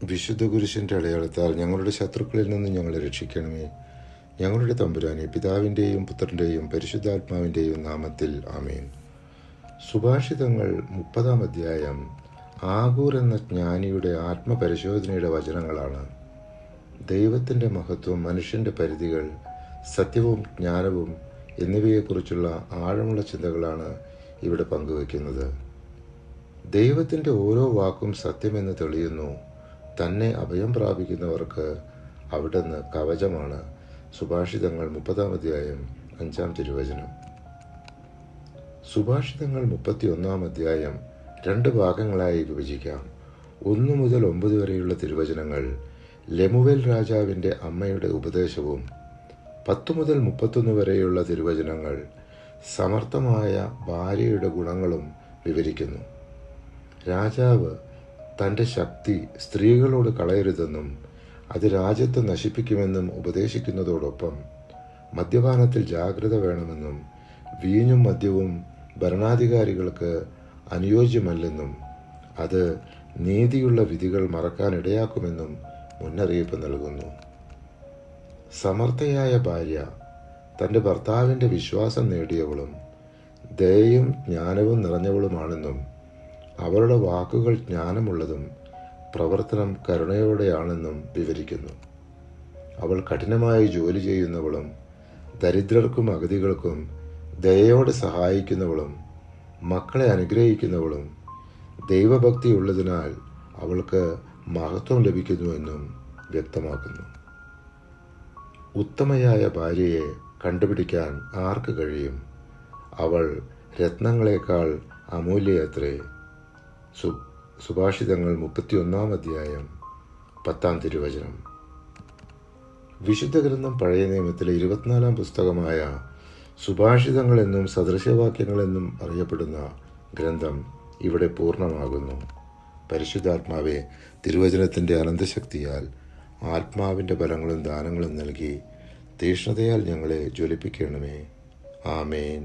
വിശുദ്ധ കുരിശിൻ്റെ അടയാളത്താൽ ഞങ്ങളുടെ ശത്രുക്കളിൽ നിന്ന് ഞങ്ങളെ രക്ഷിക്കണമേ. ഞങ്ങളുടെ തമ്പുരാനെ, പിതാവിൻ്റെയും പുത്രൻ്റെയും പരിശുദ്ധാത്മാവിൻ്റെയും നാമത്തിൽ ആമേൻ. സുഭാഷിതങ്ങൾ 30-ാം അധ്യായം ആഗൂർ എന്ന ജ്ഞാനിയുടെ ആത്മപരിശോധനയുടെ വചനങ്ങളാണ്. ദൈവത്തിൻ്റെ മഹത്വം, മനുഷ്യൻ്റെ പരിധികൾ, സത്യവും ജ്ഞാനവും എന്നിവയെക്കുറിച്ചുള്ള ആഴമുള്ള ചിന്തകളാണ് ഇവിടെ പങ്കുവയ്ക്കുന്നത്. ദൈവത്തിൻ്റെ ഓരോ വാക്കും സത്യമെന്ന് തെളിയുന്നു. തന്നെ അഭയം പ്രാപിക്കുന്നവർക്ക് അവിടുന്ന് കവചമാണ്. സുഭാഷിതങ്ങൾ 30-ാം അധ്യായം 5-ാം തിരുവചനം. സുഭാഷിതങ്ങൾ 31-ാം അധ്യായം 2 ഭാഗങ്ങളായി വിഭജിക്കാം. 1 മുതൽ 9 വരെയുള്ള തിരുവചനങ്ങൾ ലെമുവേൽ രാജാവിൻ്റെ അമ്മയുടെ ഉപദേശവും 10 മുതൽ 31 വരെയുള്ള തിരുവചനങ്ങൾ സമർത്ഥമായ ഭാര്യയുടെ ഗുണങ്ങളും വിവരിക്കുന്നു. രാജാവ് തൻ്റെ ശക്തി സ്ത്രീകളോട് കളയരുതെന്നും അത് രാജ്യത്തെ നശിപ്പിക്കുമെന്നും ഉപദേശിക്കുന്നതോടൊപ്പം മദ്യപാനത്തിൽ ജാഗ്രത വേണമെന്നും വീഞ്ഞും മദ്യവും ഭരണാധികാരികൾക്ക് അനുയോജ്യമല്ലെന്നും അത് നീതിയുള്ള വിധികൾ മറക്കാനിടയാക്കുമെന്നും മുന്നറിയിപ്പ് നൽകുന്നു. സമർത്ഥയായ ഭാര്യ തൻ്റെ ഭർത്താവിൻ്റെ വിശ്വാസം നേടിയവളും ദയയും ജ്ഞാനവും നിറഞ്ഞവളുമാണെന്നും അവളുടെ വാക്കുകൾ ജ്ഞാനമുള്ളതും പ്രവർത്തനം കരുണയോടെയാണെന്നും വിവരിക്കുന്നു. അവൾ കഠിനമായി ജോലി ചെയ്യുന്നവളും ദരിദ്രർക്കും അഗതികൾക്കും ദയയോടെ സഹായിക്കുന്നവളും മക്കളെ അനുഗ്രഹിക്കുന്നവളും ദൈവഭക്തിയുള്ളതിനാൽ അവൾക്ക് മഹത്വം ലഭിക്കുന്നുവെന്നും വ്യക്തമാക്കുന്നു. ഉത്തമയായ ഭാര്യയെ കണ്ടുപിടിക്കാൻ ആർക്ക് കഴിയും? അവൾ രത്നങ്ങളെക്കാൾ അമൂല്യയത്രേ. സുഭാഷിതങ്ങൾ 31-ാം അധ്യായം 10-ാം തിരുവചനം. വിശുദ്ധ ഗ്രന്ഥം പഴയ നിയമത്തിലെ 24-ാം പുസ്തകമായ സുഭാഷിതങ്ങൾ എന്നും സദൃശവാക്യങ്ങളെന്നും അറിയപ്പെടുന്ന ഗ്രന്ഥം ഇവിടെ പൂർണ്ണമാകുന്നു. പരിശുദ്ധാത്മാവെ, തിരുവചനത്തിൻ്റെ അനന്തശക്തിയാൽ ആത്മാവിൻ്റെ ബലങ്ങളും ദാനങ്ങളും നൽകി തീഷ്ണതയാൽ ഞങ്ങളെ ജ്വലിപ്പിക്കണമേ. ആമേൻ.